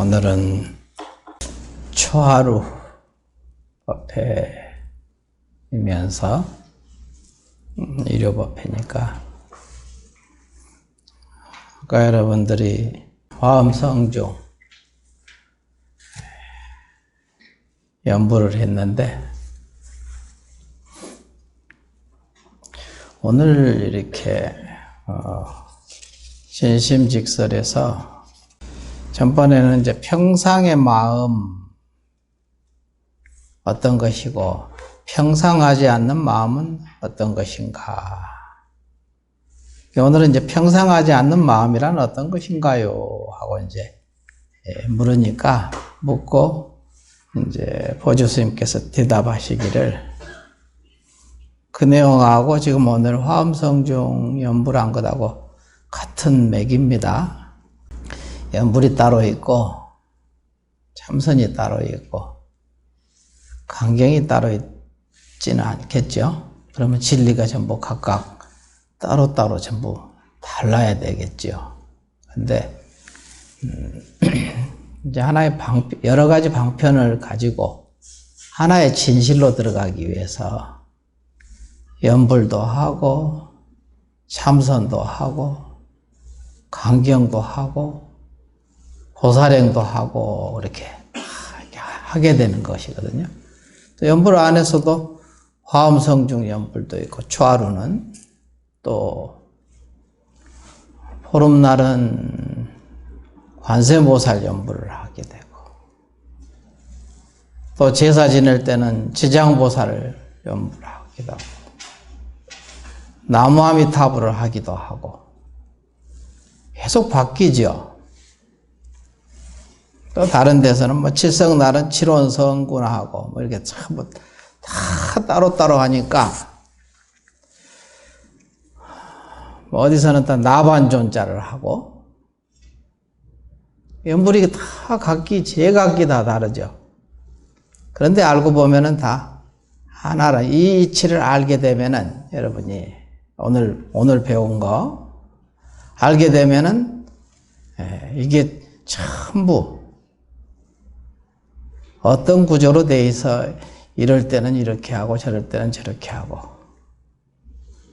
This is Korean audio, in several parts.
오늘은 초하루 법회이면서 일요법회니까 아까 여러분들이 화엄성중 연부를 했는데 오늘 이렇게 진심직설해서 전번에는 이제 평상의 마음 어떤 것이고 평상하지 않는 마음은 어떤 것인가. 오늘은 이제 평상하지 않는 마음이란 어떤 것인가요? 하고 이제 물으니까 묻고 이제 보조 스님께서 대답하시기를 그 내용하고 지금 오늘 화엄성중 연부를 한 것하고 같은 맥입니다. 연불이 따로 있고 참선이 따로 있고 강경이 따로 있지는 않겠죠. 그러면 진리가 전부 각각 따로따로 전부 달라야 되겠죠. 근데 이제 하나의 여러 가지 방편을 가지고 하나의 진실로 들어가기 위해서 연불도 하고 참선도 하고 강경도 하고 보살행도 하고 이렇게 하게 되는 것이거든요. 또 연불 안에서도 화엄성중 연불도 있고 초하루는 또 보름날은 관세음보살 연불을 하게 되고 또 제사 지낼 때는 지장보살을 연불하기도 하고 나무아미타불을 하기도 하고 계속 바뀌죠. 또 다른 데서는 뭐 칠성날은 칠원성군하고 뭐 이렇게 참 뭐 다 따로따로 하니까 뭐 어디서는 또 나반존자를 하고 연불이 다 각기 제각기 다 다르죠. 그런데 알고 보면은 다 하나라. 이 이치를 알게 되면은 여러분이 오늘 배운 거 알게 되면은 이게 전부 어떤 구조로 돼 있어 이럴 때는 이렇게 하고 저럴 때는 저렇게 하고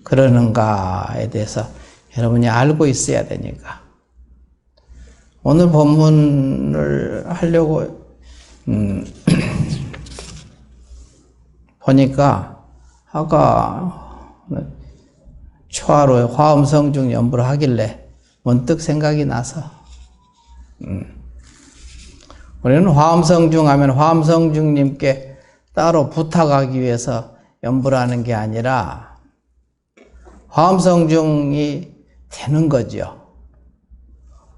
그러는가에 대해서 여러분이 알고 있어야 되니까 오늘 본문을 하려고 보니까 아까 초하루에 화엄성중 연부를 하길래 문득 생각이 나서 우리는 화엄성중 하면 화엄성중님께 따로 부탁하기 위해서 연부를 하는 게 아니라 화엄성중이 되는 거죠.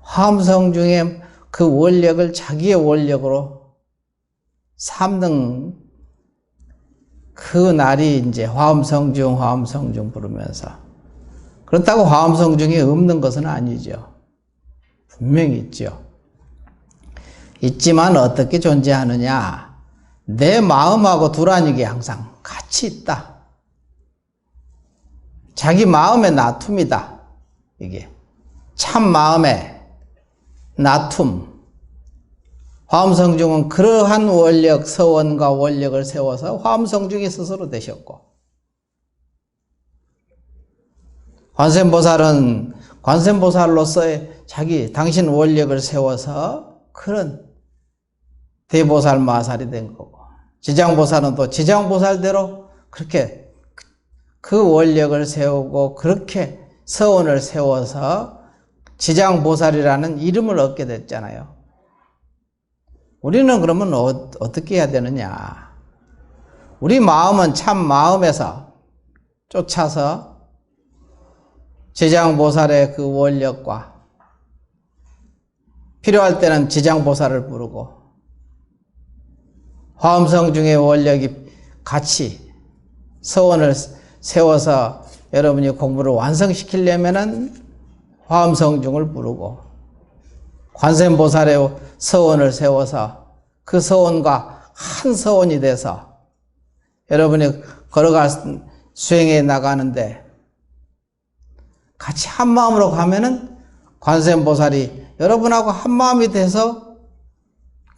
화엄성중의 그 원력을 자기의 원력으로 삼는 그 날이 이제 화엄성중 부르면서 그렇다고 화엄성중이 없는 것은 아니죠. 분명히 있죠. 있지만 어떻게 존재하느냐? 내 마음하고 두라니게 항상 같이 있다. 자기 마음의 나툼이다. 이게 참 마음의 나툼. 화엄성중은 그러한 원력, 서원과 원력을 세워서 화엄성중이 스스로 되셨고 관세음보살은 관세음보살로서의 당신 원력을 세워서 그런 대보살 마살이 된 거고 지장보살은 또 지장보살대로 그렇게 그 원력을 세우고 그렇게 서원을 세워서 지장보살이라는 이름을 얻게 됐잖아요. 우리는 그러면 어떻게 해야 되느냐? 우리 마음은 참 마음에서 쫓아서 지장보살의 그 원력과 필요할 때는 지장보살을 부르고 화엄성중의 원력이 같이 서원을 세워서 여러분이 공부를 완성시키려면은 화엄성중을 부르고 관세음보살의 서원을 세워서 그 서원과 한 서원이 돼서 여러분이 수행해 나가는데 같이 한 마음으로 가면은 관세음보살이 여러분하고 한 마음이 돼서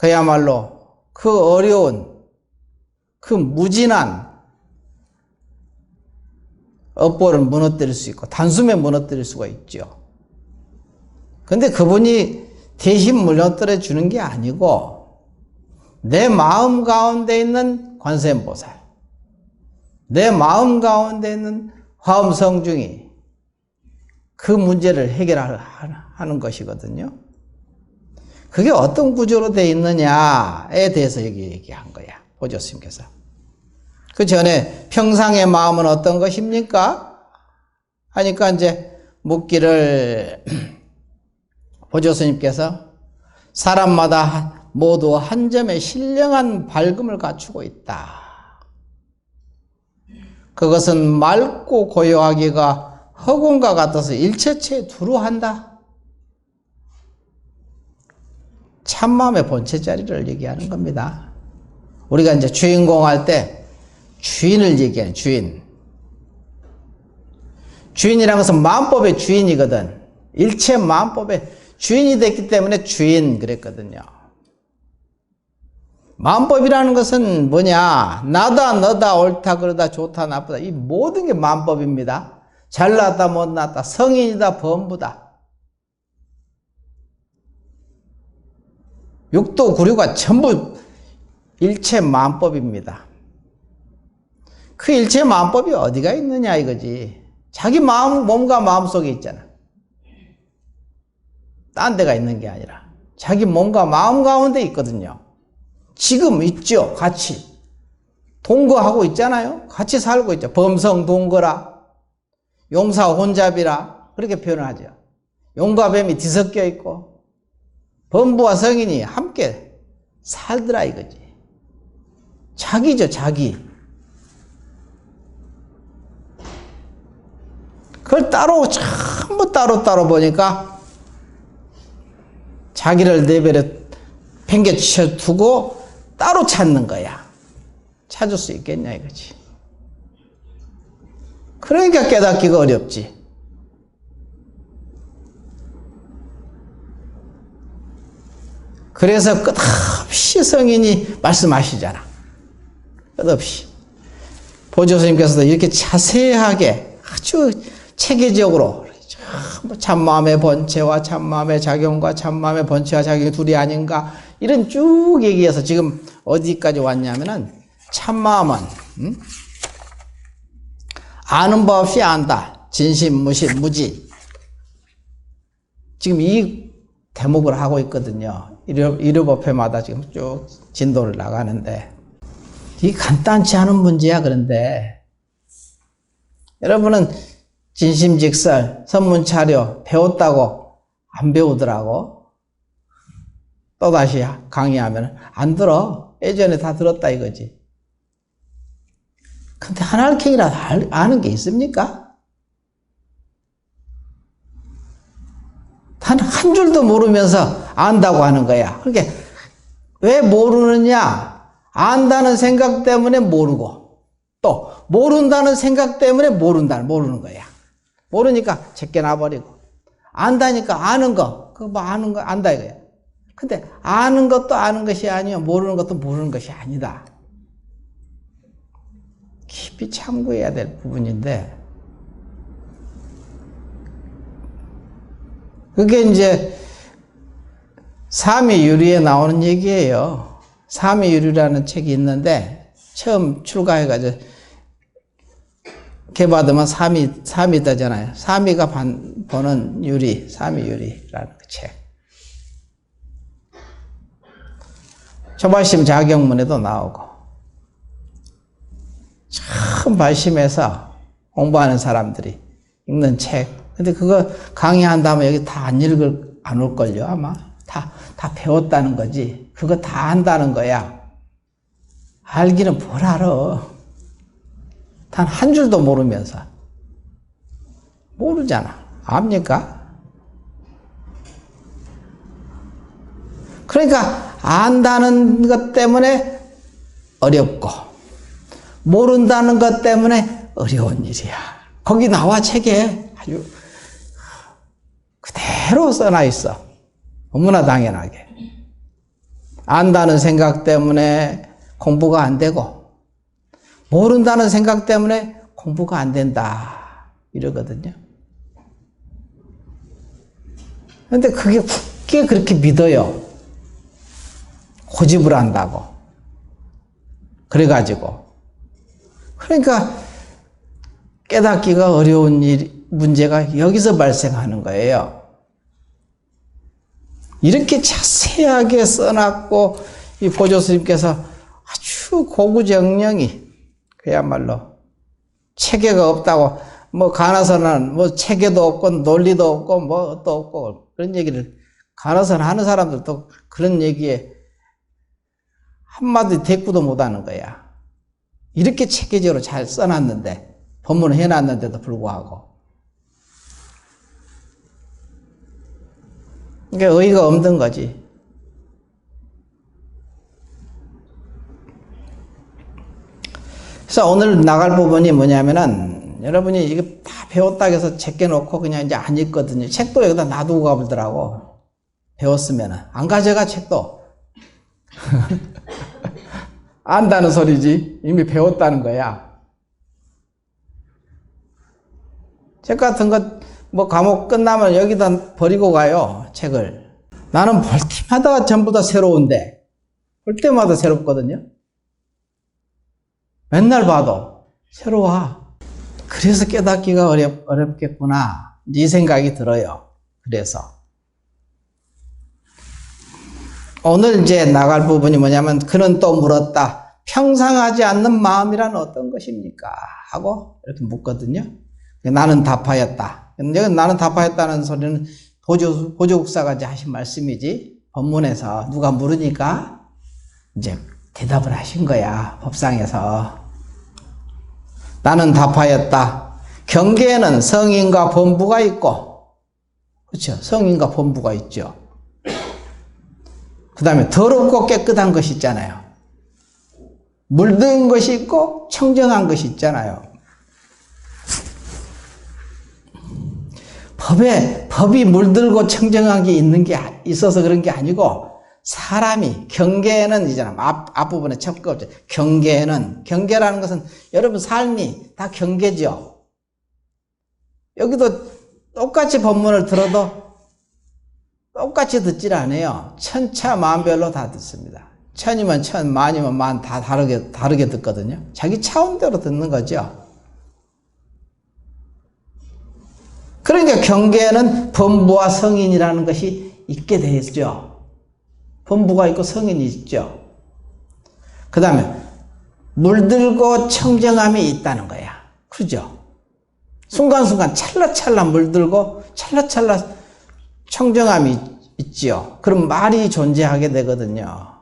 그야말로 그 어려운, 그 무진한 업보를 무너뜨릴 수 있고 단숨에 무너뜨릴 수가 있죠. 근데 그분이 대신 무너뜨려 주는 게 아니고 내 마음 가운데 있는 관세음보살, 내 마음 가운데 있는 화엄성중이 그 문제를 해결하는 것이거든요. 그게 어떤 구조로 되어 있느냐에 대해서 여기 얘기한 거야, 보조 스님께서. 그 전에 평상의 마음은 어떤 것입니까? 하니까 이제 묻기를 보조 스님께서 사람마다 모두 한 점의 신령한 밝음을 갖추고 있다. 그것은 맑고 고요하기가 허공과 같아서 일체체에 두루한다. 참마음의 본체 자리를 얘기하는 겁니다. 우리가 이제 주인공 할 때 주인을 얘기하는 주인. 주인이라는 것은 마음법의 주인이거든. 일체 마음법의 주인이 됐기 때문에 주인 그랬거든요. 마음법이라는 것은 뭐냐? 나다, 너다, 옳다, 그러다, 좋다, 나쁘다. 이 모든 게 마음법입니다. 잘났다, 못났다, 성인이다, 범부다. 육도, 구류가 전부 일체 마음법입니다. 그 일체 마음법이 어디가 있느냐 이거지. 자기 마음, 몸과 마음 속에 있잖아. 딴 데가 있는 게 아니라 자기 몸과 마음 가운데 있거든요. 지금 있죠. 같이 동거하고 있잖아요. 같이 살고 있죠. 범성 동거라, 용사 혼잡이라 그렇게 표현을 하죠. 용과 뱀이 뒤섞여 있고 범부와 성인이 함께 살더라 이거지. 자기죠, 자기. 그걸 따로 전부 따로 보니까 자기를 내버려 팽개쳐 두고 따로 찾는 거야. 찾을 수 있겠냐 이거지. 그러니까 깨닫기가 어렵지. 그래서 끝없이 성인이 말씀하시잖아. 끝없이. 보조 스님께서도 이렇게 자세하게 아주 체계적으로 참마음의 본체와 참마음의 작용과 참마음의 본체와 작용이 둘이 아닌가 이런 쭉 얘기해서 지금 어디까지 왔냐면은 참마음은 아는 법 없이 안다. 진심, 무심, 무지. 지금 이 대목을 하고 있거든요. 일요법회마다 지금 쭉 진도를 나가는데 이게 간단치 않은 문제야. 그런데 여러분은 진심직설, 선문차려 배웠다고 안 배우더라고. 또다시 강의하면 안 들어. 예전에 다 들었다 이거지. 근데 하나님이라 아는 게 있습니까? 단 한 줄도 모르면서 안다고 하는 거야. 그러니까 왜 모르느냐? 안다는 생각 때문에 모르고 또 모른다는 생각 때문에 모르는 거야. 모르니까 제껴놔버리고 안다니까 아는 거, 그거 뭐 아는 거 안다 이거야. 근데 아는 것도 아는 것이 아니요 모르는 것도 모르는 것이 아니다. 깊이 참고해야 될 부분인데 그게 이제 삼위유리에 나오는 얘기예요. 삼위유리라는 책이 있는데 처음 출가해가지고 개받으면 삼위다잖아요. 삼위가 보는 유리, 삼위유리라는 그 책. 초발심 자경문에도 나오고 처음 발심해서 공부하는 사람들이 읽는 책. 근데 그거 강의한다면 여기 다 안 올걸요 아마. 다 배웠다는 거지. 그거 다 안다는 거야. 알기는 뭘 알아. 단 한 줄도 모르면서. 모르잖아. 압니까? 그러니까 안다는 것 때문에 어렵고 모른다는 것 때문에 어려운 일이야. 거기 나와 책에 아주 그대로 써놔 있어. 너무나 당연하게. 안다는 생각 때문에 공부가 안 되고, 모른다는 생각 때문에 공부가 안 된다. 이러거든요. 근데 그게 굳게 그렇게 믿어요. 고집을 한다고. 그래가지고. 그러니까 깨닫기가 어려운 문제가 여기서 발생하는 거예요. 이렇게 자세하게 써놨고, 이 보조스님께서 아주 고구정령이, 그야말로 체계가 없다고, 뭐 가나서는 뭐 체계도 없고 논리도 없고 뭐 또 없고 그런 얘기를 가나서는 하는 사람들도 그런 얘기에 한마디 대꾸도 못하는 거야. 이렇게 체계적으로 잘 써놨는데, 법문을 해놨는데도 불구하고. 이게 의의가 없는 거지. 그래서 오늘 나갈 부분이 뭐냐면은, 여러분이 이게 다 배웠다고 해서 제껴놓고 그냥 이제 안 읽거든요. 책도 여기다 놔두고 가보더라고. 배웠으면은. 안 가져가, 책도. 안다는 소리지. 이미 배웠다는 거야. 책 같은 것, 뭐 과목 끝나면 여기다 버리고 가요, 책을. 나는 볼 때마다 전부 다 새로운데, 볼 때마다 새롭거든요. 맨날 봐도 새로워. 그래서 깨닫기가 어렵겠구나. 이 생각이 들어요. 그래서. 오늘 이제 나갈 부분이 뭐냐면, 그는 또 물었다. 평상하지 않는 마음이란 어떤 것입니까? 하고 이렇게 묻거든요. 나는 답하였다. 여기 나는 답하였다는 소리는 보조국사가 이제 하신 말씀이지. 법문에서 누가 물으니까 이제 대답을 하신 거야. 법상에서. 나는 답하였다. 경계에는 성인과 본부가 있고, 그렇죠? 성인과 본부가 있죠. 그 다음에 더럽고 깨끗한 것이 있잖아요. 물든 것이 있고 청정한 것이 있잖아요. 법이 물들고 청정한 게 있는 게 있어서 그런 게 아니고, 사람이 경계에는 이잖아. 앞부분에 첩가 없죠. 경계라는 것은 여러분 삶이 다 경계죠. 여기도 똑같이 법문을 들어도 똑같이 듣질 않아요. 천차만별로 다 듣습니다. 천이면 천, 만이면 만, 다 다르게 듣거든요. 자기 차원대로 듣는 거죠. 그러니까 경계에는 본부와 성인이라는 것이 있게 되죠. 본부가 있고 성인이 있죠. 그 다음에 물들고 청정함이 있다는 거야. 그죠? 순간순간 찰나찰나 물들고 찰나찰나 청정함이 있지요. 그럼 말이 존재하게 되거든요.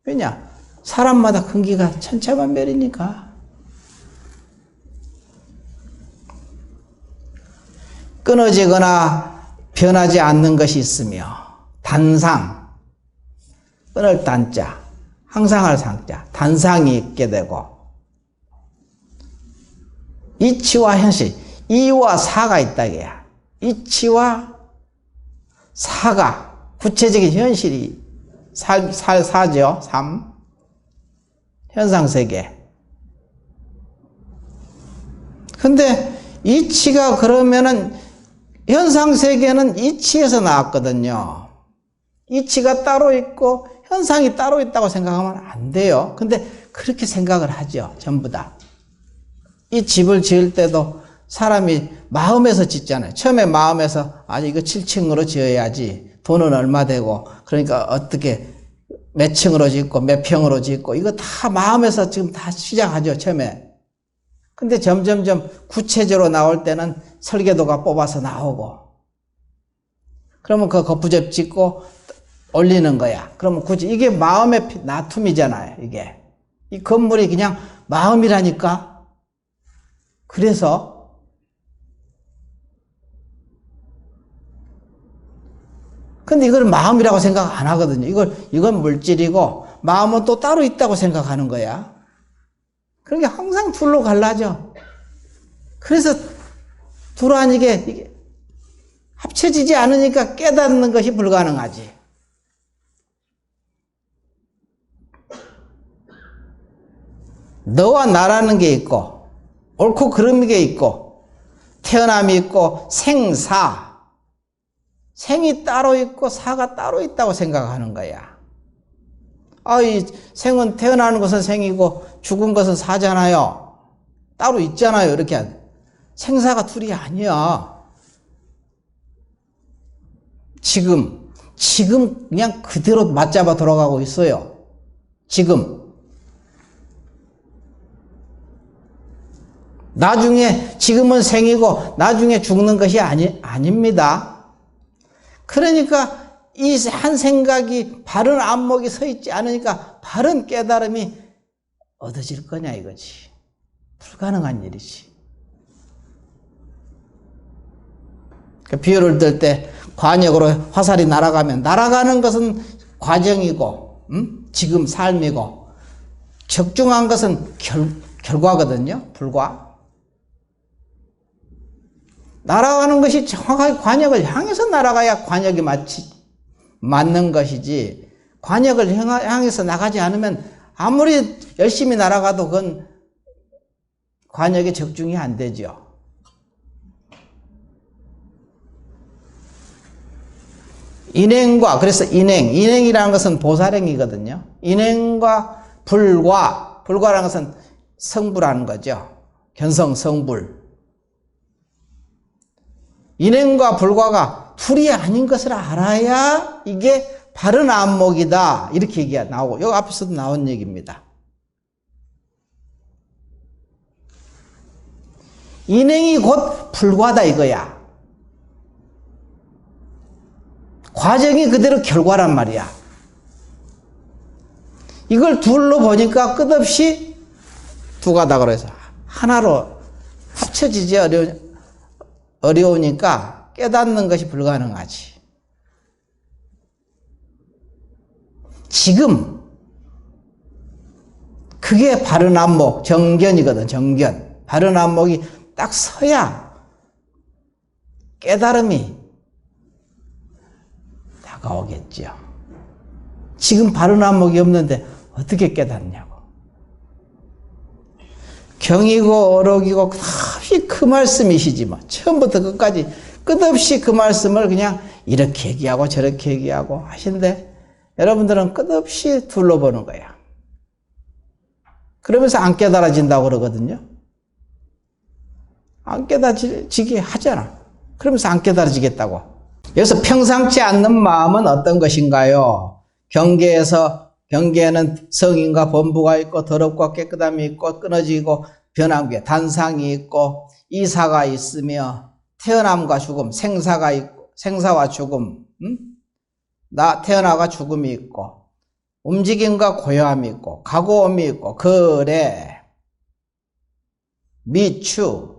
왜냐? 사람마다 근기가 천차만별이니까. 끊어지거나 변하지 않는 것이 있으며, 단상, 끊을 단자, 항상 할 상자, 단상이 있게 되고, 이치와 현실, 이와 사가 있다 이거야. 이치와 사가, 구체적인 현실이 사죠. 삶, 현상세계. 근데 이치가 그러면은, 현상세계는 이치에서 나왔거든요. 이치가 따로 있고 현상이 따로 있다고 생각하면 안 돼요. 근데 그렇게 생각을 하죠. 전부 다. 이 집을 지을 때도 사람이 마음에서 짓잖아요. 처음에 마음에서 이거 7층으로 지어야지. 돈은 얼마 되고, 그러니까 어떻게 몇 층으로 짓고 몇 평으로 짓고, 이거 다 마음에서 지금 다 시작하죠. 처음에. 근데 점점점 구체적으로 나올 때는 설계도가 뽑아서 나오고, 그러면 그 거푸집 짓고 올리는 거야. 그러면 굳이 이게 마음의 나툼이잖아요. 이게 이 건물이 그냥 마음이라니까. 그래서 근데 이걸 마음이라고 생각 안 하거든요. 이건 물질이고 마음은 또 따로 있다고 생각하는 거야. 그러니까 항상 둘로 갈라져. 그래서 둘아니게 이게 합쳐지지 않으니까 깨닫는 것이 불가능하지. 너와 나라는 게 있고 옳고 그름이 게 있고 태어남이 있고 생사, 생이 따로 있고 사가 따로 있다고 생각하는 거야. 이 생은 태어나는 것은 생이고 죽은 것은 사잖아요. 따로 있잖아요. 이렇게 생사가 둘이 아니야. 지금 그냥 그대로 맞잡아 돌아가고 있어요. 나중에 지금은 생이고 나중에 죽는 것이 아닙니다. 그러니까 이 한 생각이 바른 안목이 서 있지 않으니까 바른 깨달음이 얻어질 거냐 이거지. 불가능한 일이지. 비유를 들 때 관역으로 화살이 날아가는 것은 과정이고 지금 삶이고 적중한 것은 결과거든요. 불과. 날아가는 것이 정확하게 관역을 향해서 날아가야 관역이 맞는 것이지, 관역을 향해서 나가지 않으면 아무리 열심히 날아가도 그건 관역에 적중이 안 되죠. 그래서 인행이라는 것은 보살행이거든요. 인행과 불과라는 것은 성불하는 거죠. 견성성불. 인행과 불과가 둘이 아닌 것을 알아야 이게 바른 안목이다. 이렇게 얘기가 나오고, 여기 앞에서도 나온 얘기입니다. 인행이 곧 불과다 이거야. 과정이 그대로 결과란 말이야. 이걸 둘로 보니까 끝없이 두 가닥으로 해서 하나로 합쳐지지 어려우니까 깨닫는 것이 불가능하지. 지금 그게 바른 안목, 정견이거든. 정견. 바른 안목이 딱 서야 깨달음이 다가오겠지요. 지금 바른 안목이 없는데 어떻게 깨닫냐고. 경이고 어록이고 끝없이 그 말씀이시지 뭐. 처음부터 끝까지 끝없이 그 말씀을 그냥 이렇게 얘기하고 저렇게 얘기하고 하신데 여러분들은 끝없이 둘러보는 거야. 그러면서 안 깨달아진다고 그러거든요. 안 깨달아지게 하잖아. 그러면서 안 깨달아지겠다고. 여기서 평상치 않는 마음은 어떤 것인가요? 경계에는 성인과 범부가 있고 더럽고 깨끗함이 있고 끊어지고 변한 게 단상이 있고 이사가 있으며 태어남과 죽음, 생사가 있고 생사와 죽음, 태어나가 죽음이 있고 움직임과 고요함이 있고 가고옴이 있고 거래, 미추,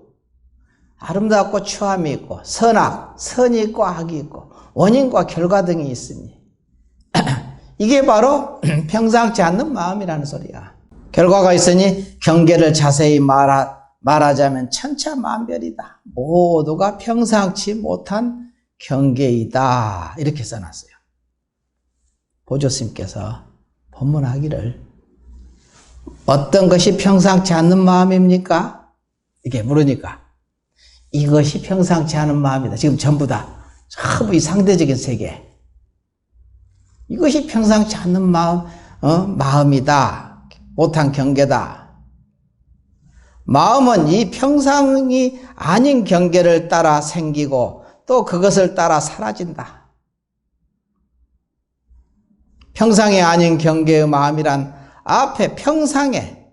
아름답고 추함이 있고 선악, 선이 있고 악이 있고 원인과 결과 등이 있으니 이게 바로 평상치 않는 마음이라는 소리야. 결과가 있으니 경계를 자세히 말하자면 천차만별이다. 모두가 평상치 못한 경계이다. 이렇게 써놨어요. 보조스님께서 법문하기를 어떤 것이 평상치 않는 마음입니까? 이렇게 물으니까 이것이 평상치 않은 마음이다. 지금 전부 다 전부 이 상대적인 세계. 이것이 평상치 않는 마음이다. 못한 경계다. 마음은 이 평상이 아닌 경계를 따라 생기고 또 그것을 따라 사라진다. 평상이 아닌 경계의 마음이란 앞에 평상에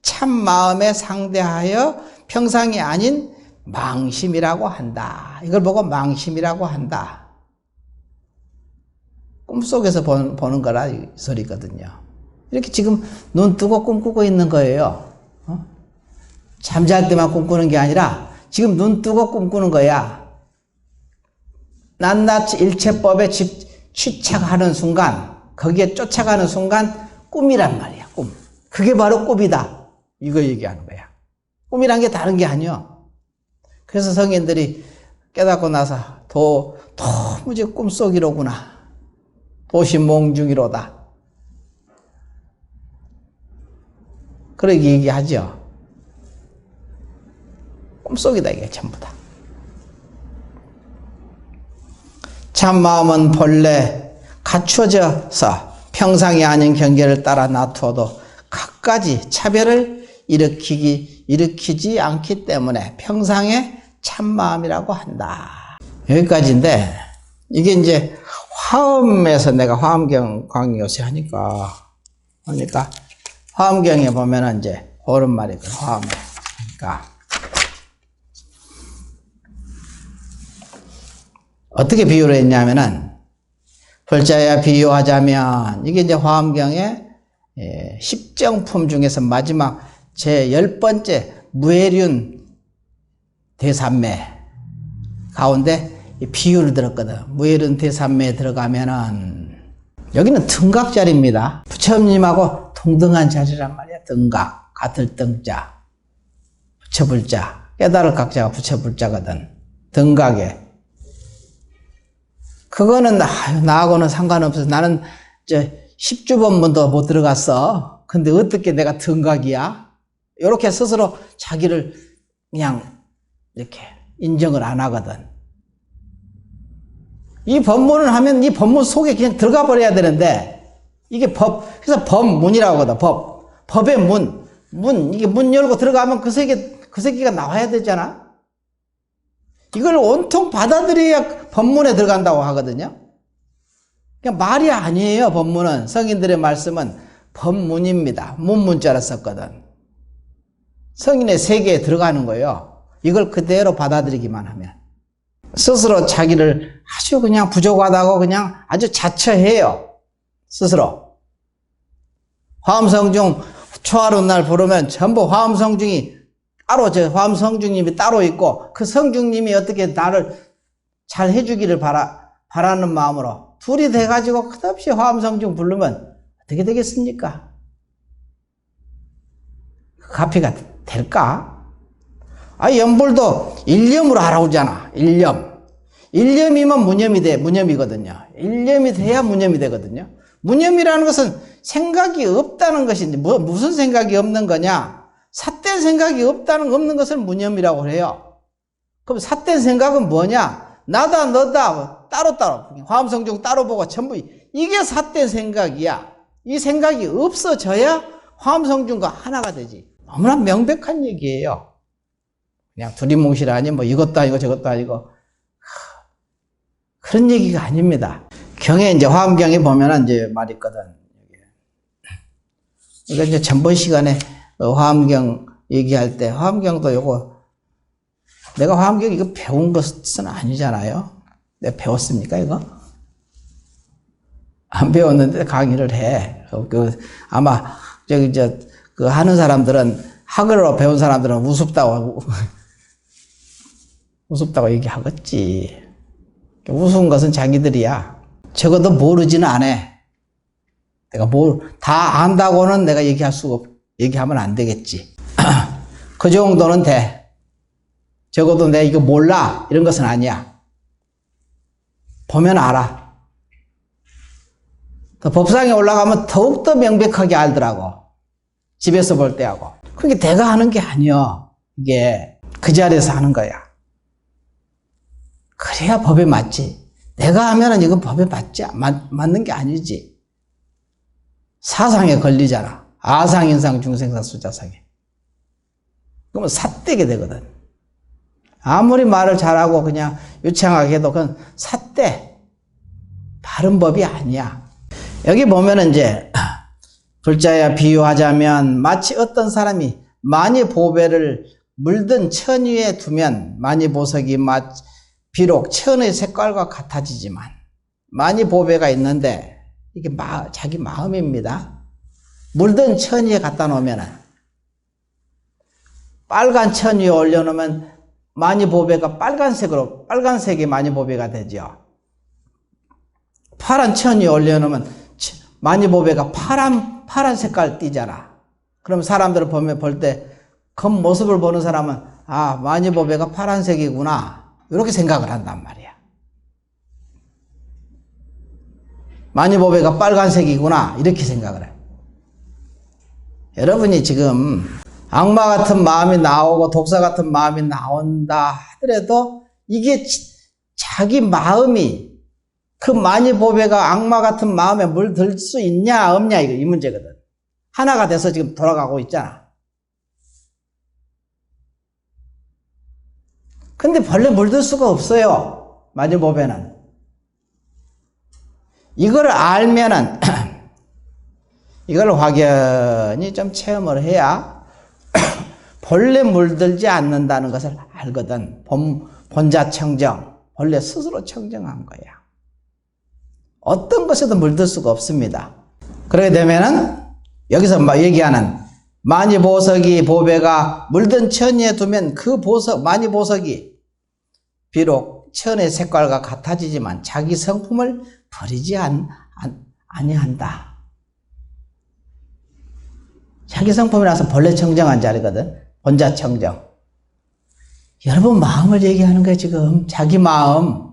참 마음에 상대하여 평상이 아닌 망심이라고 한다. 이걸 보고 망심이라고 한다. 꿈속에서 보는 거라 이 소리거든요. 이렇게 지금 눈 뜨고 꿈꾸고 있는 거예요. 잠잘 때만 꿈꾸는 게 아니라 지금 눈 뜨고 꿈꾸는 거야. 낱낱이 일체법에 취착하는 순간, 거기에 쫓아가는 순간 꿈이란 말이야. 꿈. 그게 바로 꿈이다. 이거 얘기하는 거야. 꿈이란 게 다른 게 아니야. 그래서 성인들이 깨닫고 나서 도무지 꿈속이로구나. 도시몽중이로다. 그렇게 얘기하죠. 꿈속이다 이게 전부 다. 참마음은 본래 갖추어져서 평상이 아닌 경계를 따라 놔두어도 갖가지 차별을 일으키지 않기 때문에 평상의 참마음이라고 한다. 여기까지인데, 이게 이제 화엄에서 내가 화엄경 강의 요새 하니까 화엄경에 보면은 이제 옳은 말이거든. 화엄에 그러니까 어떻게 비유를 했냐면은, 불자야 비유하자면, 이게 이제 화엄경의 십정품 중에서 마지막 제 10번째 무해륜 대산매 가운데 비유를 들었거든. 무해륜 대산매에 들어가면은, 여기는 등각자리입니다. 부처님하고 동등한 자리란 말이야. 등각, 같을 등자, 부처불자, 깨달을 각자가 부처불자거든. 등각에. 그거는 나하고는 상관없어서 나는 이제 10주법문도 못 들어갔어. 근데 어떻게 내가 등각이야? 이렇게 스스로 자기를 그냥 이렇게 인정을 안 하거든. 이 법문을 하면 이 법문 속에 그냥 들어가 버려야 되는데, 이게 그래서 법문이라고 하거든. 법의 이게 문 열고 들어가면 그 세계가 나와야 되잖아? 이걸 온통 받아들여야 법문에 들어간다고 하거든요. 그냥 말이 아니에요. 법문은, 성인들의 말씀은 법문입니다. 문자를 썼거든. 성인의 세계에 들어가는 거예요. 이걸 그대로 받아들이기만 하면. 스스로 자기를 아주 그냥 부족하다고 그냥 아주 자처해요. 스스로. 화엄성중 초하루 날 부르면 전부 화엄성중이 따로, 화엄성중님이 따로 있고, 그 성중님이 어떻게 나를 잘 해주기를 바라는 마음으로 둘이 돼가지고 끝없이 화엄성중 부르면 어떻게 되겠습니까? 그 가피가 될까? 연불도 일념으로 하라고 하잖아. 일념이면 무념이거든요. 일념이 돼야 무념이 되거든요. 무념이라는 것은 생각이 없다는 것인데, 무슨 생각이 없는 거냐? 삿된 생각이 없는 것을 무념이라고 해요. 그럼 삿된 생각은 뭐냐? 나다 너다 따로따로 화엄성중 따로 보고 전부 이게 삿된 생각이야. 이 생각이 없어져야 화엄성중과 하나가 되지. 너무나 명백한 얘기예요. 그냥 두리뭉실하니 뭐 이것도 아니고 저것도 아니고 그런 얘기가 아닙니다. 경에 이제 화엄경에 보면은 이제 말이 있거든. 그러니까 이제 전번 시간에 화엄경 얘기할 때 화엄경도 요거 내가 화엄경 이거 배운 것은 아니잖아요. 내가 배웠습니까 이거? 안 배웠는데 강의를 해. 아마 그 하는 사람들은 학으로 배운 사람들은 우습다고 얘기하겠지. 우스운 것은 자기들이야. 적어도 모르지는 않아. 내가 다 안다고는 내가 얘기하면 안 되겠지. 그 정도는 돼. 적어도 내가 이거 몰라. 이런 것은 아니야. 보면 알아. 법상에 올라가면 더욱더 명백하게 알더라고. 집에서 볼 때하고. 그게 내가 하는 게 아니야. 이게 그 자리에서 하는 거야. 그래야 법에 맞지. 내가 하면은 이건 법에 맞는 게 아니지. 사상에 걸리잖아. 아상인상 중생사 수자상에. 그러면 삿되게 되거든. 아무리 말을 잘하고 그냥 유창하게 해도 그건 삿대. 바른 법이 아니야. 여기 보면은 이제 불자야 비유하자면 마치 어떤 사람이 만이보배를 물든 천 위에 두면 만이보석이 비록 천의 색깔과 같아지지만 만이보배가 있는데 이게 자기 마음입니다. 물든 천 위에 갖다 놓으면은 빨간 천 위에 올려놓으면 만이보배가 빨간색이 만이보배가 되죠. 파란 천 위에 올려놓으면 만이보배가 파란 색깔 띠잖아. 그럼 사람들을 볼 때 겉모습을 보는 사람은 만이보배가 파란색이구나 이렇게 생각을 한단 말이야. 만이보배가 빨간색이구나 이렇게 생각을 해. 여러분이 지금 악마 같은 마음이 나오고 독사 같은 마음이 나온다 하더라도 이게 자기 마음이 그 만이보배가 악마 같은 마음에 물들 수 있냐 없냐 이거 이 문제거든. 하나가 돼서 지금 돌아가고 있잖아. 근데 벌레 물들 수가 없어요. 만이보배는. 이걸 알면은 이걸 확연히 좀 체험을 해야 벌레 물들지 않는다는 것을 알거든. 본자 청정, 벌레 스스로 청정한 거야. 어떤 것에도 물들 수가 없습니다. 그렇게 되면은 여기서 얘기하는 만이보석이 보배가 물든 천에 두면 그 보석, 만이보석이 비록 천의 색깔과 같아지지만 자기 성품을 버리지 아니한다. 자기 성품이라서 벌레 청정한 자리거든. 본자 청정. 여러분 마음을 얘기하는 거예요 지금. 자기 마음.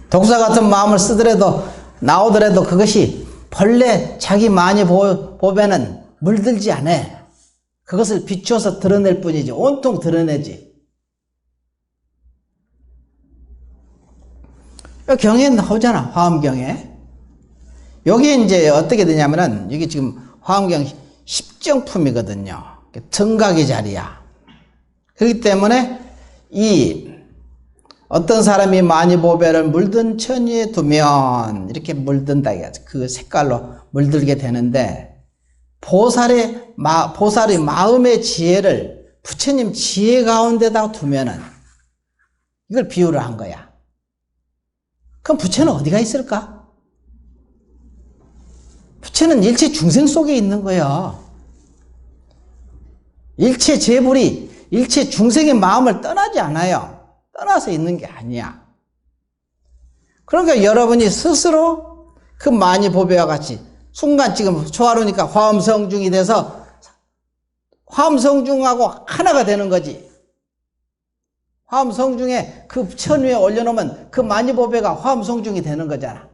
독사 같은 마음을 쓰더라도 나오더라도 그것이 벌레 자기 만이보배는 물들지 않아. 그것을 비추어서 드러낼 뿐이지. 온통 드러내지. 경에 나오잖아. 화엄경에. 여기 이제 어떻게 되냐면은 여기 지금 화엄경 10정품이거든요. 등각의 자리야. 그렇기 때문에 이 어떤 사람이 만이보배를 물든 천위에 두면 이렇게 물든다 이거지. 그 색깔로 물들게 되는데 보살의 마음의 지혜를 부처님 지혜 가운데다 두면은 이걸 비유를 한 거야. 그럼 부처는 어디가 있을까? 부처는 일체 중생 속에 있는 거야. 일체 재불이 일체 중생의 마음을 떠나지 않아요. 떠나서 있는 게 아니야. 그러니까 여러분이 스스로 그 만이보배와 같이 순간 지금 초하루니까 화엄성중이 돼서 화엄성중하고 하나가 되는 거지. 화엄성중에 그 천 위에 올려놓으면 그 만이보배가 화엄성중이 되는 거잖아.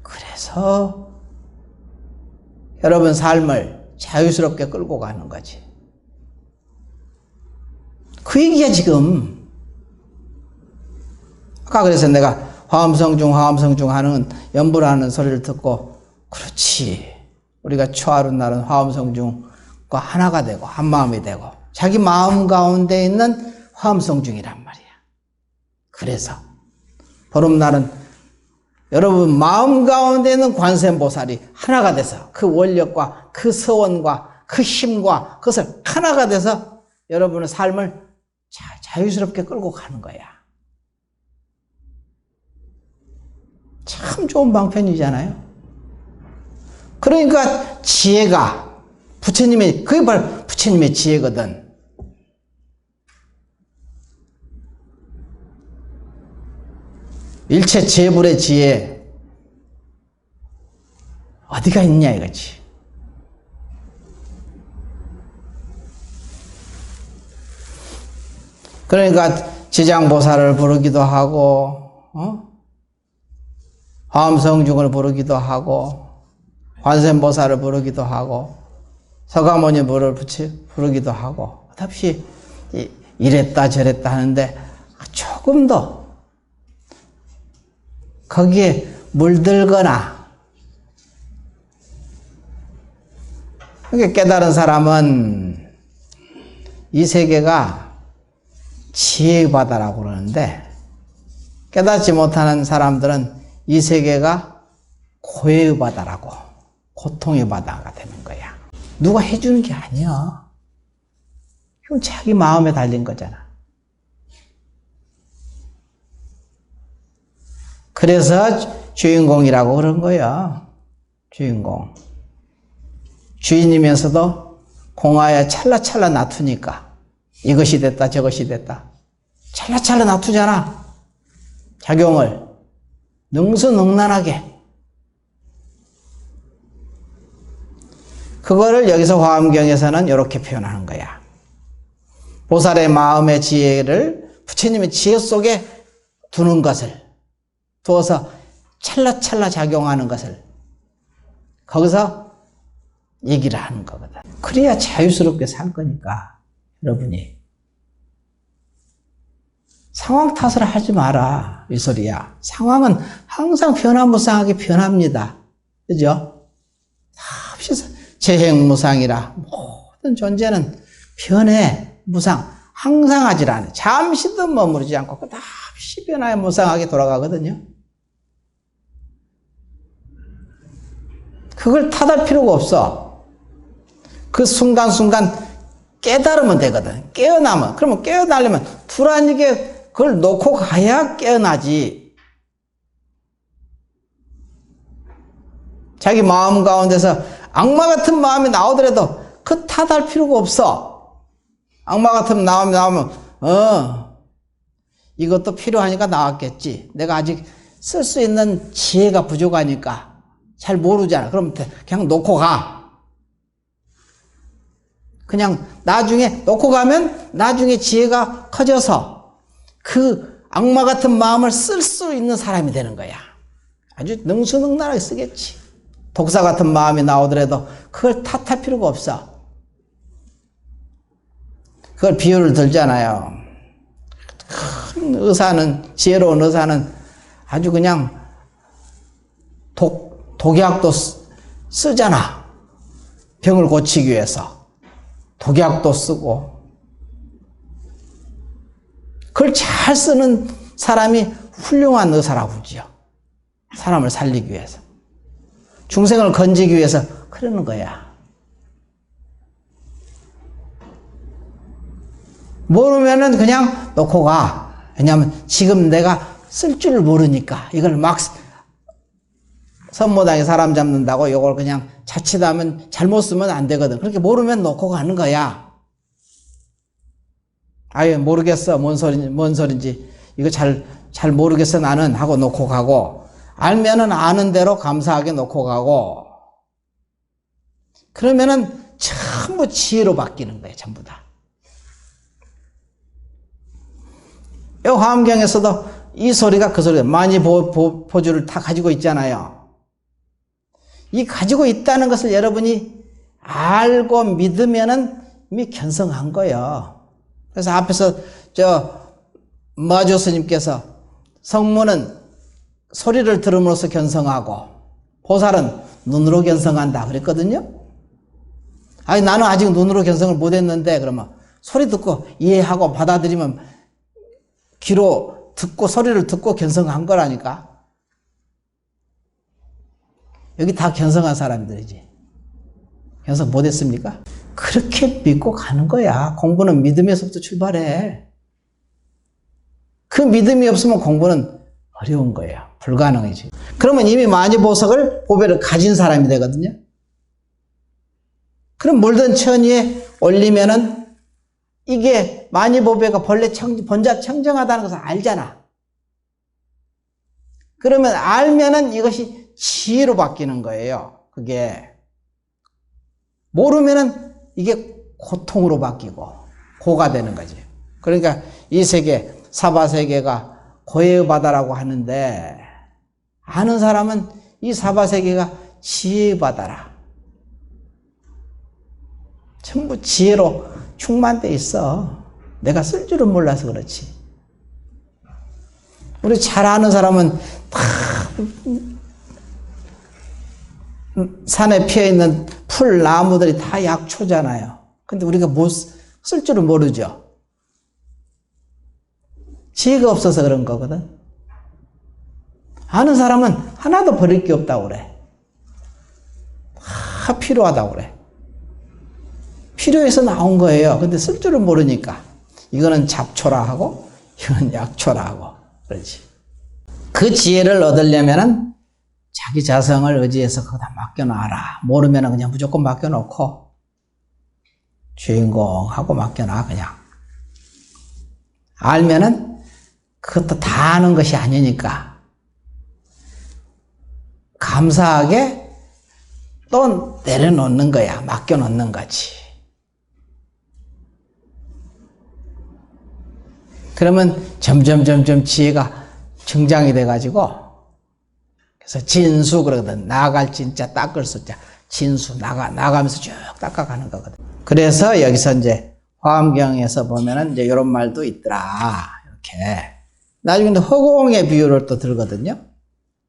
그래서 여러분 삶을 자유스럽게 끌고 가는 거지. 그 얘기야 지금. 아까 그래서 내가 화엄성중 하는 연불하는 소리를 듣고 그렇지. 우리가 초하루 날은 화엄성중과 하나가 되고 한 마음이 되고 자기 마음 가운데 있는 화엄성중이란 말이야. 그래서 보름날은 여러분 마음 가운데 있는 관세음보살이 하나가 돼서 그 원력과 그 서원과 그 힘과 그것을 하나가 돼서 여러분의 삶을 자유스럽게 끌고 가는 거야. 참 좋은 방편이잖아요. 그러니까 지혜가 부처님의, 그게 바로 부처님의 지혜거든. 일체 재불의 지혜 어디가 있냐 이거지. 그러니까 지장보살을 부르기도 하고 화엄성중을 부르기도 하고 관세음보살을 부르기도 하고 서가모니 부르기도 하고 답시 이랬다 저랬다 하는데 조금 더 거기에 물들거나 그게 깨달은 사람은 이 세계가 지혜의 바다라고 그러는데 깨닫지 못하는 사람들은 이 세계가 고해의 바다라고 고통의 바다가 되는 거야. 누가 해주는 게 아니야. 이건 자기 마음에 달린 거잖아. 그래서 주인공이라고 그런 거야. 주인공. 주인이면서도 공하에 찰나찰나 놔두니까 이것이 됐다 저것이 됐다 찰나찰나 놔두잖아. 작용을 능수능란하게. 그거를 여기서 화엄경에서는 이렇게 표현하는 거야. 보살의 마음의 지혜를 부처님의 지혜 속에 두는 것을, 두어서 찰나찰나 작용하는 것을 거기서 얘기를 하는 거거든. 그래야 자유스럽게 살 거니까 여러분이 상황 탓을 하지 마라 이 소리야. 상황은 항상 변화무쌍하게 변합니다. 그죠? 재행무상이라 모든 존재는 변해 무상, 항상 하질 않아. 잠시도 머무르지 않고 끝없이 변화에 무상하게 돌아가거든요. 그걸 탓할 필요가 없어. 그 순간순간 깨달으면 되거든. 깨어나면. 그러면 깨어나려면 불안하게 그걸 놓고 가야 깨어나지. 자기 마음 가운데서 악마 같은 마음이 나오더라도 그 탓할 필요가 없어. 악마 같은 마음이 나오면 이것도 필요하니까 나왔겠지. 내가 아직 쓸 수 있는 지혜가 부족하니까 잘 모르잖아. 그럼 그냥 놓고 가. 그냥 나중에 놓고 가면 나중에 지혜가 커져서 그 악마 같은 마음을 쓸 수 있는 사람이 되는 거야. 아주 능수능란하게 쓰겠지. 독사 같은 마음이 나오더라도 그걸 탓할 필요가 없어. 그걸 비유를 들잖아요. 큰 의사는, 지혜로운 의사는 아주 그냥 독약도 쓰잖아. 병을 고치기 위해서. 독약도 쓰고. 그걸 잘 쓰는 사람이 훌륭한 의사라고 그러죠. 사람을 살리기 위해서. 중생을 건지기 위해서 그러는 거야. 모르면은 그냥 놓고 가. 왜냐하면 지금 내가 쓸 줄 모르니까 이걸 막 선모당에 사람 잡는다고 이걸 그냥 자칫하면 잘못 쓰면 안 되거든. 그렇게 모르면 놓고 가는 거야. 아예 모르겠어. 뭔 소린지. 이거 잘 모르겠어 나는 하고 놓고 가고, 알면은 아는 대로 감사하게 놓고 가고, 그러면은 전부 지혜로 바뀌는 거예요. 전부 다. 이 화엄경에서도 이 소리가 그 소리가 만이보주를 다 가지고 있잖아요. 이 가지고 있다는 것을 여러분이 알고 믿으면은 이미 견성한 거예요. 그래서 앞에서 마조 스님께서 성문은 소리를 들음으로써 견성하고 보살은 눈으로 견성한다 그랬거든요. 아니 나는 아직 눈으로 견성을 못했는데, 그러면 소리 듣고 이해하고 받아들이면 귀로 듣고 소리를 듣고 견성한 거라니까. 여기 다 견성한 사람들이지. 견성 못했습니까? 그렇게 믿고 가는 거야. 공부는 믿음에서부터 출발해. 그 믿음이 없으면 공부는 어려운 거예요. 불가능이지. 그러면 이미 만이보석을 보배를 가진 사람이 되거든요. 그럼 물든 천위에 올리면은 이게 만이보배가 본자 청정하다는 것을 알잖아. 그러면 알면은 이것이 지혜로 바뀌는 거예요. 그게 모르면은 이게 고통으로 바뀌고 고가 되는 거지. 그러니까 이 세계, 사바세계가 고해의 바다라고 하는데, 아는 사람은 이 사바세계가 지혜의 바다라. 전부 지혜로 충만돼 있어. 내가 쓸 줄은 몰라서 그렇지. 우리 잘 아는 사람은 다 산에 피어있는 풀, 나무들이 다 약초잖아요. 근데 우리가 쓸 줄은 모르죠. 지혜가 없어서 그런 거거든. 아는 사람은 하나도 버릴 게 없다고 그래. 다 필요하다고 그래. 필요해서 나온 거예요. 근데 쓸 줄은 모르니까. 이거는 잡초라 하고, 이건 약초라 하고, 그렇지. 그 지혜를 얻으려면은 자기 자성을 의지해서 거기다 맡겨놔라. 모르면은 그냥 무조건 맡겨놓고, 주인공하고 맡겨놔, 그냥. 알면은 그것도 다 아는 것이 아니니까 감사하게 또 내려놓는 거야. 맡겨놓는 거지. 그러면 점점 지혜가 증장이 돼가지고, 그래서 진수 그러거든. 나갈 진짜 닦을 수자. 진수, 나가면서 쭉 닦아가는 거거든. 그래서 여기서 이제 화엄경에서 보면은 이제 이런 말도 있더라. 이렇게. 나중에 허공의 비유를 또 들거든요.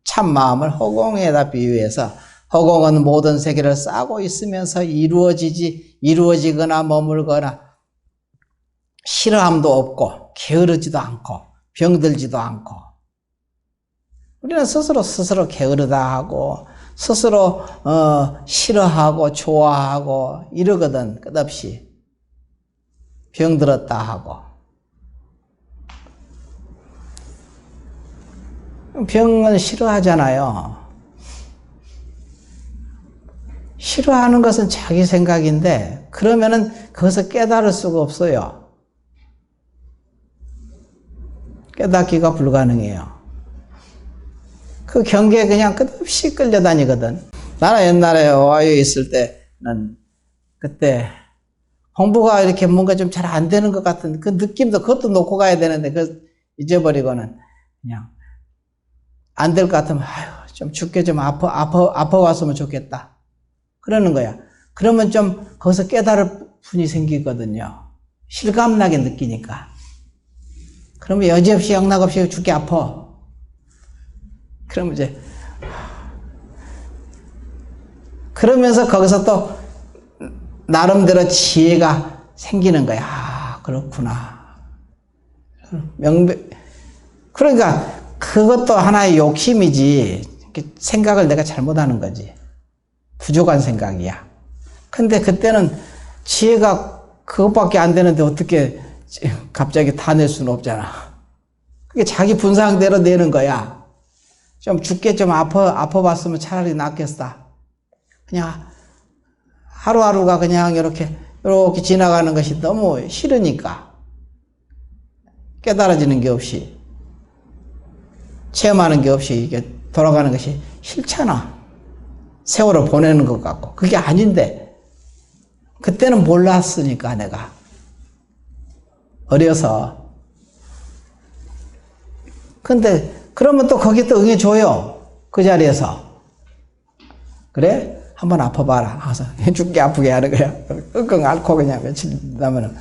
참 마음을 허공에다 비유해서 허공은 모든 세계를 싸고 있으면서 이루어지거나 머물거나 싫어함도 없고 게으르지도 않고 병들지도 않고 우리는 스스로 게으르다 하고 스스로 싫어하고 좋아하고 이러거든. 끝없이 병들었다 하고 병은 싫어하잖아요. 싫어하는 것은 자기 생각인데 그러면은 거기서 깨달을 수가 없어요. 깨닫기가 불가능해요. 그 경계에 그냥 끝없이 끌려다니거든. 나는 옛날에 오하이오에 있을 때는 그때 공부가 이렇게 뭔가 좀 잘 안 되는 것 같은 그 느낌도 그것도 놓고 가야 되는데 그 잊어버리고는 그냥 안 될 것 같으면 아유 좀 죽게 좀 아파 왔으면 좋겠다. 그러는 거야. 그러면 좀 거기서 깨달을 분이 생기거든요. 실감나게 느끼니까. 그러면 여지없이 영락없이 죽게 아파. 그러면 이제 그러면서 거기서 또 나름대로 지혜가 생기는 거야. 아, 그렇구나. 그러니까 그것도 하나의 욕심이지. 생각을 내가 잘못하는 거지. 부족한 생각이야. 근데 그때는 지혜가 그것밖에 안 되는데 어떻게 갑자기 다 낼 수는 없잖아. 그게 자기 분상대로 내는 거야. 좀 죽게 좀 아파봤으면 차라리 낫겠어. 그냥 하루하루가 그냥 이렇게 지나가는 것이 너무 싫으니까 깨달아지는 게 없이 체험하는 게 없이 이게 돌아가는 것이 싫잖아. 세월을 보내는 것 같고 그게 아닌데 그때는 몰랐으니까 내가 어려서. 근데 그러면 또 거기 또 응해줘요. 그 자리에서. 그래? 한번 아파봐라. 가서 죽게 아프게 하는 거야. 끙끙 앓고 그냥 며칠 남으면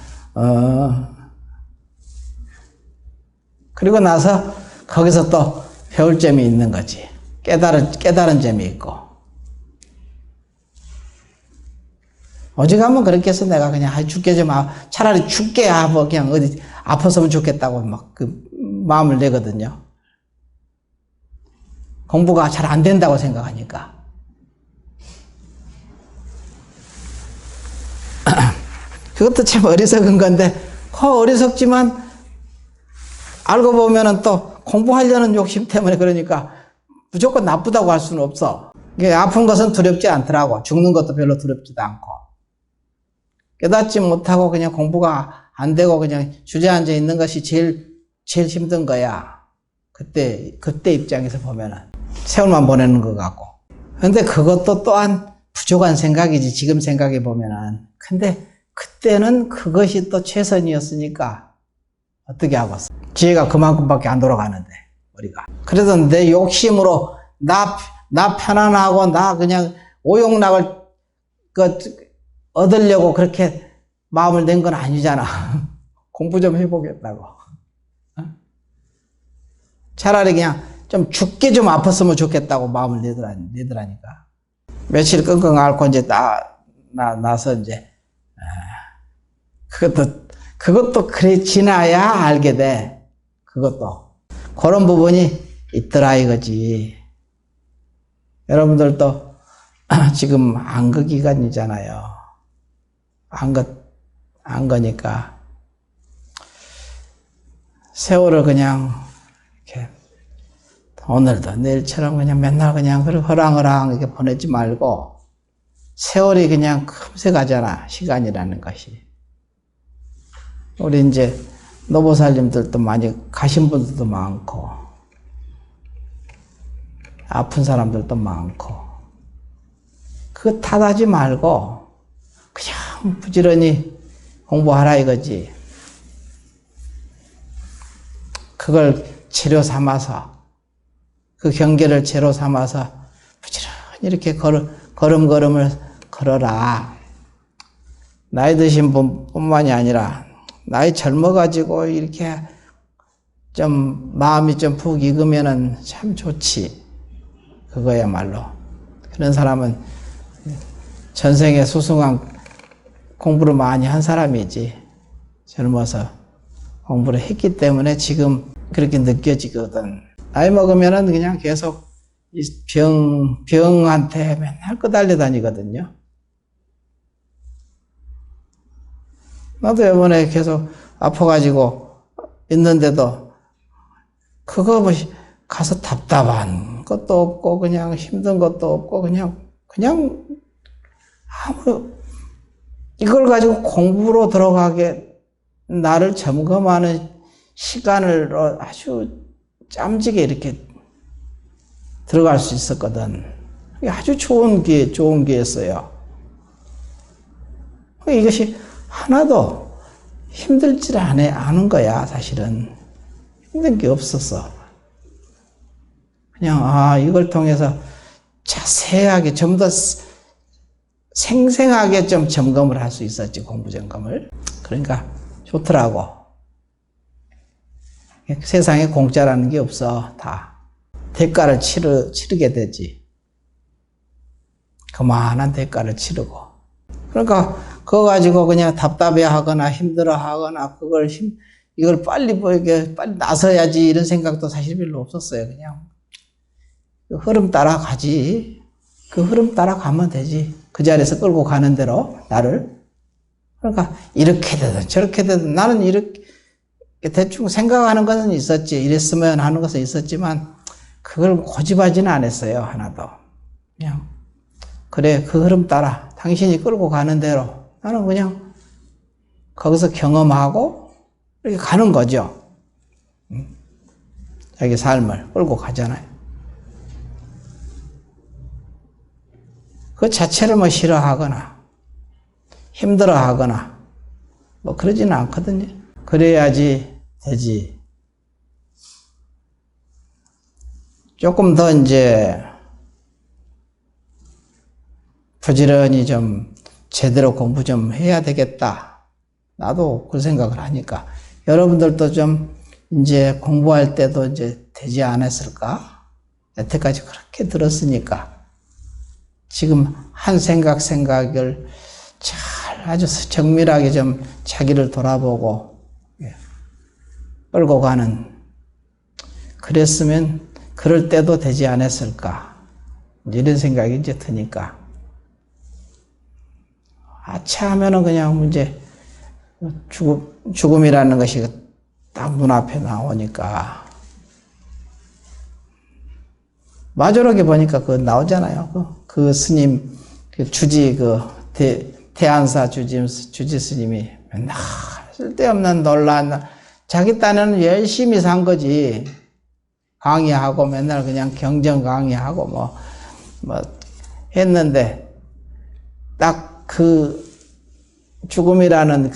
그리고 나서 거기서 또 배울 점이 있는 거지. 깨달은 점이 있고. 어지간하면 그렇게 해서 내가 그냥 죽게 좀 차라리 죽게 그냥 어디 아팠으면 좋겠다고 막 그 마음을 내거든요. 공부가 잘 안 된다고 생각하니까. 그것도 참 어리석은 건데, 어리석지만 알고 보면은 또 공부하려는 욕심 때문에 그러니까 무조건 나쁘다고 할 수는 없어. 이게 아픈 것은 두렵지 않더라고. 죽는 것도 별로 두렵지도 않고. 깨닫지 못하고 그냥 공부가 안 되고 그냥 주저앉아 있는 것이 제일 힘든 거야. 그때 입장에서 보면은. 세월만 보내는 것 같고. 근데 그것도 또한 부족한 생각이지, 지금 생각해 보면은. 근데 그때는 그것이 또 최선이었으니까 어떻게 하겠어. 지혜가 그만큼밖에 안 돌아가는데, 우리가. 그래도 내 욕심으로 나 편안하고 나 그냥 오용락을 얻으려고 그렇게 마음을 낸 건 아니잖아. 공부 좀 해보겠다고. 차라리 그냥 좀 죽게 좀 아팠으면 좋겠다고 마음을 내더라니까. 며칠 끙끙 앓고 이제 나서 이제, 그것도 그래 지나야 알게 돼. 그것도. 그런 부분이 있더라 이거지. 여러분들도 지금 안거 기간이잖아요. 안 거니까. 세월을 그냥, 이렇게, 오늘도 내일처럼 그냥 맨날 그냥 허랑허랑 이렇게 보내지 말고, 세월이 그냥 금세 가잖아, 시간이라는 것이. 우리 이제 노보살님들도 많이 가신 분들도 많고, 아픈 사람들도 많고, 그거 탓하지 말고, 그냥 부지런히 공부하라 이거지. 그걸 재료 삼아서, 그 경계를 재료 삼아서 부지런히 이렇게 걸음걸음을 걸어라. 나이 드신 분뿐만이 아니라 나이 젊어가지고 이렇게 좀 마음이 좀 푹 익으면은 참 좋지. 그거야말로. 그런 사람은 전생에 수승한 공부를 많이 한 사람이지. 젊어서 공부를 했기 때문에 지금 그렇게 느껴지거든. 나이 먹으면은 그냥 계속 병한테 맨날 끄달려 다니거든요. 나도 이번에 계속 아파가지고 있는데도 그거 뭐 가서 답답한 것도 없고 그냥 힘든 것도 없고 그냥 아무 이걸 가지고 공부로 들어가게 나를 점검하는 시간을 아주 짬지게 이렇게 들어갈 수 있었거든. 아주 좋은 기회였어요. 이것이 하나도 힘들지 않은 거야, 사실은. 힘든 게 없었어. 그냥, 이걸 통해서 자세하게, 좀 더 생생하게 좀 점검을 할 수 있었지, 공부 점검을. 그러니까, 좋더라고. 세상에 공짜라는 게 없어, 다. 대가를 치르게 되지. 그만한 대가를 치르고. 그러니까, 그거 가지고 그냥 답답해 하거나 힘들어 하거나, 이걸 빨리 나서야지 이런 생각도 사실 별로 없었어요. 그냥, 그 흐름 따라 가지. 그 흐름 따라 가면 되지. 그 자리에서 끌고 가는 대로, 나를. 그러니까, 이렇게 되든 저렇게 되든 나는 이렇게 대충 생각하는 것은 있었지. 이랬으면 하는 것은 있었지만, 그걸 고집하지는 않았어요. 하나도. 그냥, 그래, 그 흐름 따라 당신이 끌고 가는 대로 나는 그냥 거기서 경험하고 이렇게 가는 거죠. 자기 삶을 끌고 가잖아요. 그 자체를 뭐 싫어하거나 힘들어하거나 뭐 그러지는 않거든요. 그래야지 되지. 조금 더 이제 부지런히 좀 제대로 공부 좀 해야 되겠다. 나도 그 생각을 하니까. 여러분들도 좀 이제 공부할 때도 이제 되지 않았을까? 여태까지 그렇게 들었으니까. 지금 한 생각을 잘 아주 정밀하게 좀 자기를 돌아보고 끌고 가는. 그랬으면 그럴 때도 되지 않았을까? 이런 생각이 이제 드니까. 하면은 그냥 이제 죽음이라는 것이 딱 눈앞에 나오니까. 마지막에 보니까 그거 나오잖아요. 그 스님, 태안사 주지 스님이 맨날 쓸데없는 논란, 자기 딴에는 열심히 산 거지. 강의하고 맨날 그냥 경전 강의하고 뭐 했는데, 딱 죽음이라는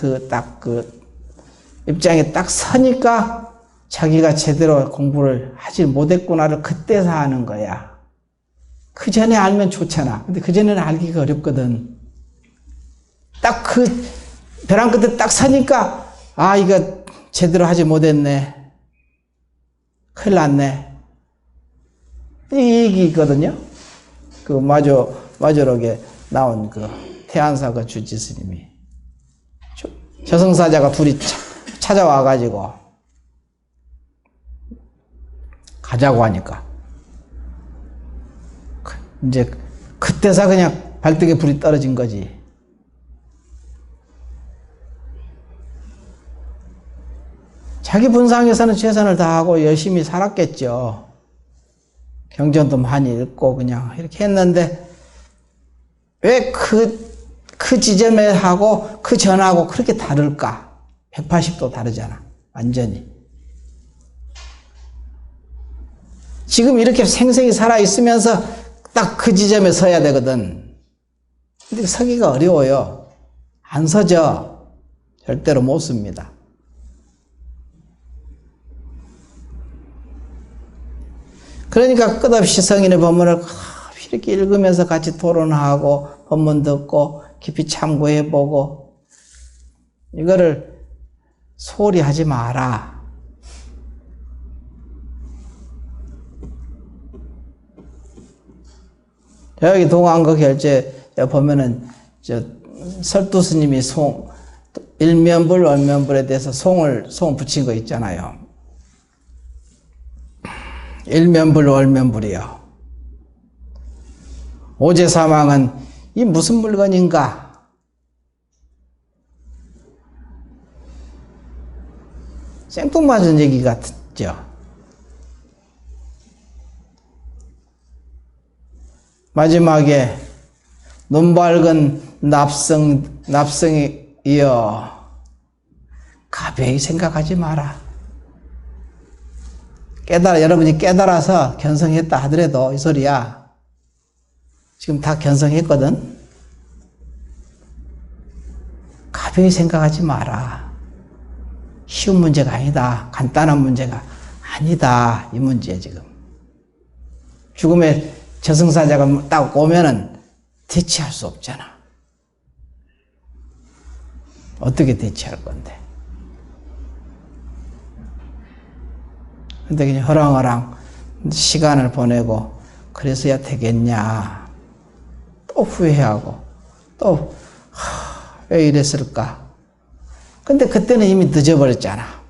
입장에 딱 서니까 자기가 제대로 공부를 하지 못했구나를 그때서 아는 거야. 그 전에 알면 좋잖아. 근데 그 전에는 알기가 어렵거든. 딱 벼랑 끝에 딱 서니까, 이거 제대로 하지 못했네. 큰일 났네. 이 얘기거든요. 마조록에 나온 태안사 주지 스님이. 저승사자가 둘이 찾아와가지고, 가자고 하니까. 이제, 그때서 그냥 발등에 불이 떨어진 거지. 자기 분상에서는 최선을 다하고 열심히 살았겠죠. 경전도 많이 읽고 그냥 이렇게 했는데, 왜 그 지점에 하고 그 전하고 그렇게 다를까? 180도 다르잖아. 완전히. 지금 이렇게 생생히 살아있으면서 딱 그 지점에 서야 되거든. 근데 서기가 어려워요. 안 서죠. 절대로 못 씁니다. 그러니까 끝없이 성인의 법문을 이렇게 읽으면서 같이 토론하고 법문 듣고 깊이 참고해보고 이거를 소홀히 하지 마라. 여기 동안거 결제 보면은 설두 스님이 일면불, 월면불에 대해서 송 붙인 거 있잖아요. 일면불, 월면불이요. 오제사망은 이 무슨 물건인가? 생뚱맞은 얘기 같죠. 마지막에 눈 밝은 납성이여 가벼이 생각하지 마라. 여러분이 깨달아서 견성했다 하더라도 이 소리야. 지금 다 견성했거든. 가벼이 생각하지 마라. 쉬운 문제가 아니다. 간단한 문제가 아니다. 이 문제야 지금. 죽음의 저승사자가 딱 오면은 대체할 수 없잖아. 어떻게 대체할 건데? 근데 그냥 허랑허랑 시간을 보내고 그래서야 되겠냐. 또 후회하고 또 왜 이랬을까? 근데 그때는 이미 늦어버렸잖아.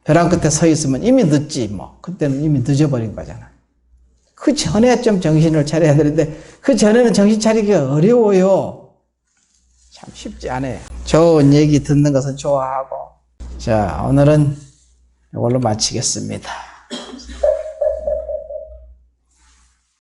벼랑 끝에 서 있으면 이미 늦지 뭐. 그때는 이미 늦어버린 거잖아. 그 전에 좀 정신을 차려야 되는데 그 전에는 정신 차리기가 어려워요. 참 쉽지 않아요. 좋은 얘기 듣는 것은 좋아하고. 자, 오늘은 이걸로 마치겠습니다.